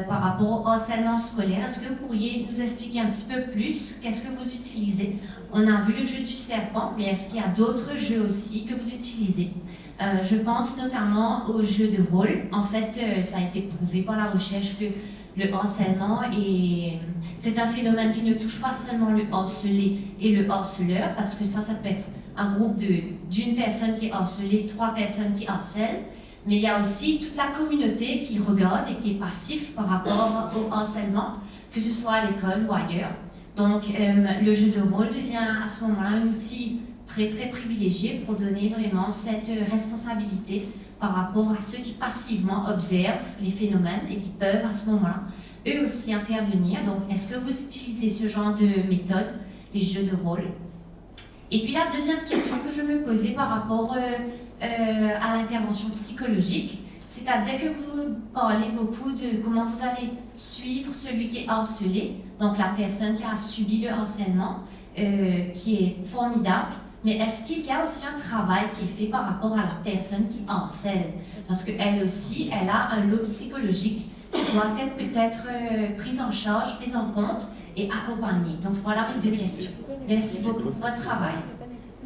par rapport au harcèlement scolaire. Est-ce que vous pourriez nous expliquer un petit peu plus qu'est-ce que vous utilisez? On a vu le jeu du serpent, mais est-ce qu'il y a d'autres jeux aussi que vous utilisez? Je pense notamment aux jeux de rôle. En fait, ça a été prouvé par la recherche que le harcèlement c'est un phénomène qui ne touche pas seulement le harcelé et le harceleur, parce que ça peut être un groupe d'une personne qui est harcelée, 3 personnes qui harcèlent, mais il y a aussi toute la communauté qui regarde et qui est passif par rapport au harcèlement, que ce soit à l'école ou ailleurs. Donc, le jeu de rôle devient à ce moment-là un outil très très privilégié pour donner vraiment cette responsabilité par rapport à ceux qui passivement observent les phénomènes et qui peuvent à ce moment-là eux aussi intervenir. Donc, est-ce que vous utilisez ce genre de méthode, les jeux de rôle? Et puis la deuxième question que je me posais par rapport à l'intervention psychologique, c'est-à-dire que vous parlez beaucoup de comment vous allez suivre celui qui est harcelé, donc la personne qui a subi le harcèlement, qui est formidable. Mais est-ce qu'il y a aussi un travail qui est fait par rapport à la personne qui harcèle? Parce qu'elle aussi, elle a un lot psychologique qui doit être peut-être prise en charge, prise en compte et accompagnée. Donc voilà mes 2 questions. Merci beaucoup pour votre travail.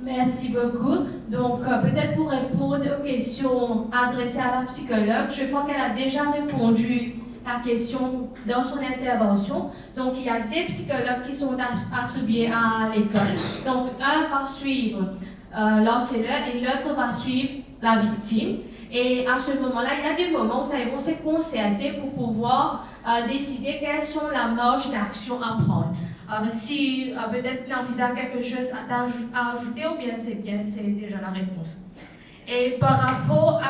Merci beaucoup. Donc, peut-être pour répondre aux questions adressées à la psychologue, je crois qu'elle a déjà répondu à la question dans son intervention. Donc, il y a des psychologues qui sont attribués à l'école. Donc, un va suivre l'harceleur et l'autre va suivre la victime. Et à ce moment-là, il y a des moments où ça vont se concerter pour pouvoir décider quelles sont la marge d'action à prendre. Si peut-être il envisage quelque chose à ajouter, ou bien c'est déjà la réponse. Et par rapport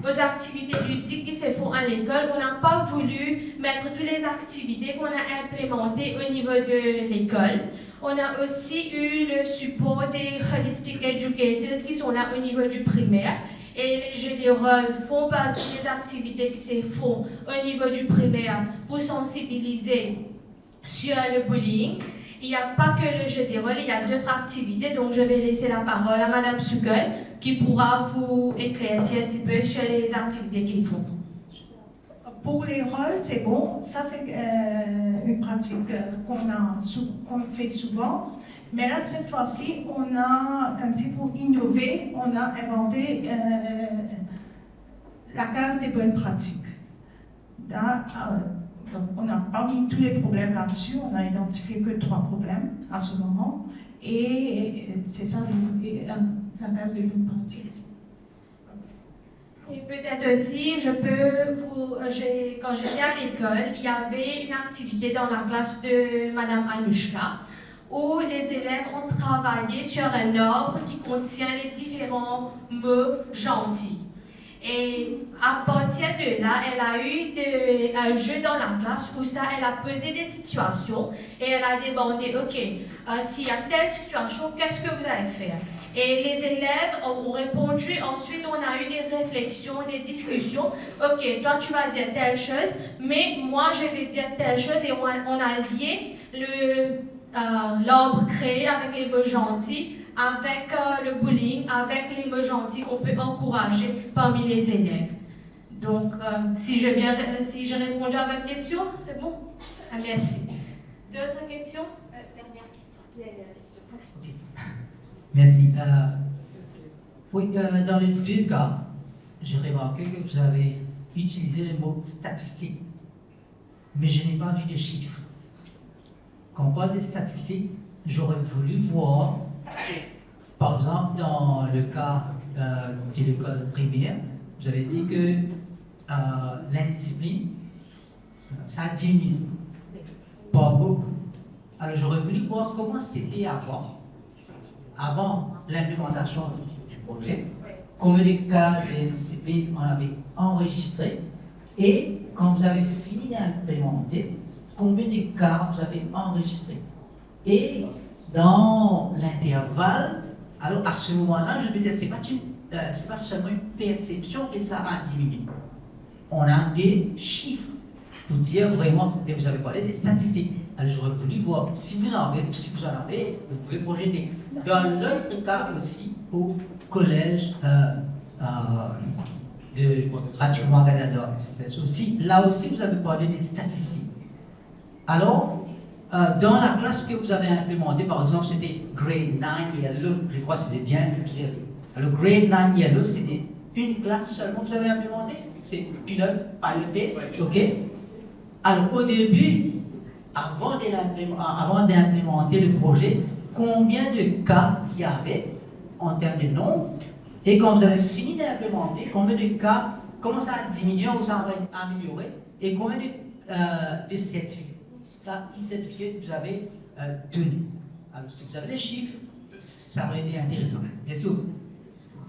aux activités ludiques qui se font à l'école, on n'a pas voulu mettre toutes les activités qu'on a implémentées au niveau de l'école. On a aussi eu le support des Holistic Educators qui sont là au niveau du primaire. Et les jeux de rôle font partie des activités qui se font au niveau du primaire pour sensibiliser sur le bullying. Il n'y a pas que le jeu de rôle, il y a d'autres activités, donc je vais laisser la parole à Madame Sugol qui pourra vous éclaircir un petit peu sur les activités qu'ils font. Pour les rôles, c'est bon. Ça, c'est une pratique qu'on fait souvent. Mais là, cette fois-ci, on a, comme c'est pour innover, on a inventé la case des bonnes pratiques. Donc, on n'a pas mis tous les problèmes là-dessus, on n'a identifié que 3 problèmes à ce moment. Et c'est ça la case des bonnes pratiques. Et peut-être aussi, quand j'étais à l'école, il y avait une activité dans la classe de Madame Anushka, où les élèves ont travaillé sur un arbre qui contient les différents mots gentils. Et à partir de là, elle a eu un jeu dans la classe où ça, elle a posé des situations et elle a demandé, ok, s'il y a telle situation, qu'est-ce que vous allez faire? Et les élèves ont répondu, ensuite on a eu des réflexions, des discussions. Ok, toi tu vas dire telle chose, mais moi je vais dire telle chose et on a lié l'arbre créé avec les mots gentils, avec le bullying, avec les mots gentils qu'on peut encourager parmi les élèves. Donc, si j'ai répondu à votre question, c'est bon? Merci. D'autres questions? Dernière question. Merci. Oui, dans les deux cas, j'ai remarqué que vous avez utilisé le mot statistique, mais je n'ai pas vu de chiffres. Quand on parle des statistiques, j'aurais voulu voir, par exemple, dans le cas de l'école primaire, vous avez dit que l'indiscipline, ça diminue. Pas beaucoup. Alors j'aurais voulu voir comment c'était avant l'implémentation du projet, combien de cas de discipline on avait enregistré, et quand vous avez fini d'implémenter, combien de cas vous avez enregistré. Et dans l'intervalle, alors à ce moment-là, je veux dire, c'est pas seulement une perception que ça a diminué. On a des chiffres pour dire vraiment, et vous avez parlé des statistiques. Alors j'aurais voulu voir, si vous en avez, vous pouvez projeter. Dans l'autre cas aussi, au collège de Radio-Canada, là aussi vous avez parlé des statistiques. Alors, dans la classe que vous avez implémentée, par exemple, c'était Grade 9 Yellow, je crois que c'était bien clair. Alors, Grade 9 Yellow, c'était une classe seulement que vous avez implémentée, c'est pilote, pilot, ok? Alors, au début, avant d'implémenter le projet, combien de cas il y avait en termes de nombre, et quand vous avez fini d'implémenter, combien de cas, comment ça a diminué ou ça a amélioré, et combien de certificats que vous avez tenus. Alors, si vous avez les chiffres, ça aurait été intéressant. Merci beaucoup.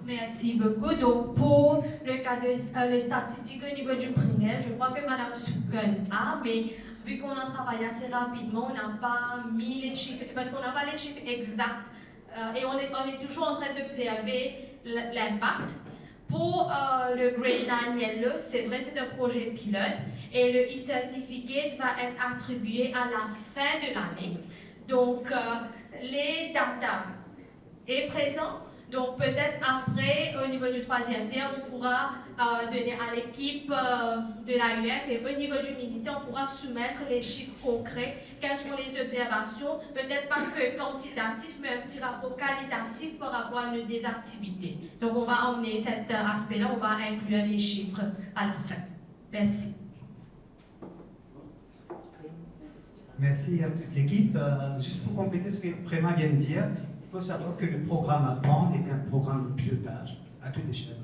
Merci beaucoup. Donc, pour le cas des statistiques au niveau du primaire, je crois que Mme Souken a, mais vu qu'on a travaillé assez rapidement, on n'a pas mis les chiffres, parce qu'on n'a pas les chiffres exacts, et on est toujours en train d'observer l'impact. Pour le Grade 9 Yellow, c'est vrai, c'est un projet pilote, et le e-certificate va être attribué à la fin de l'année. Donc, les data est présent. Donc peut-être après, au niveau du troisième tiers, on pourra donner à l'équipe de l'AUF et au niveau du ministère, on pourra soumettre les chiffres concrets, quelles sont les observations, peut-être pas que quantitatif, mais un petit rapport qualitatif par rapport à des activités. Donc on va emmener cet aspect-là, on va inclure les chiffres à la fin. Merci. Merci à toute l'équipe. Juste pour compléter ce que Préma vient de dire, il faut savoir que le programme Apprendre est un programme de pilotage à toute échelle,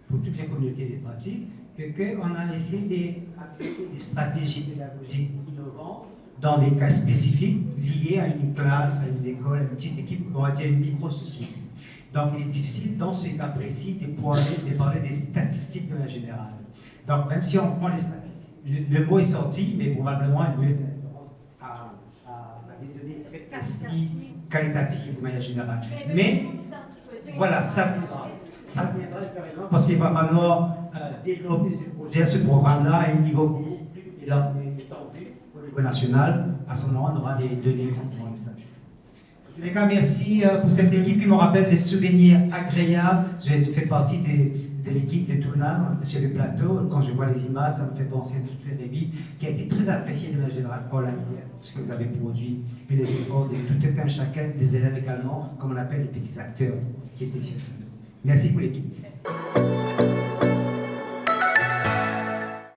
pour toutes les communautés des pratiques, et qu'on a essayé d'appliquer des stratégies pédagogiques innovantes dans des cas spécifiques liés à une classe, à une école, à une petite équipe, on va dire une micro-société. Donc il est difficile dans ces cas précis de parler des statistiques de la générale. Donc même si on prend les statistiques, le mot est sorti, mais probablement il veut à des données très précises, qualitatives de manière générale. Mais voilà, ça viendra. Ça viendra, parce qu'il va falloir développer ce programme-là à un niveau beaucoup plus étendu au niveau national. À ce moment, on aura des données concernant les statistiques. En tous les cas, merci pour cette équipe qui me rappelle des souvenirs agréables. J'ai fait partie de l'équipe de tournage sur le plateau. Quand je vois les images, ça me fait penser à toute la vie qui a été très appréciée de la générale Paul Lanière, ce que vous avez produit, et les efforts de tout un chacun, des élèves également, comme on appelle les petits acteurs qui étaient sur le. Merci pour l'équipe.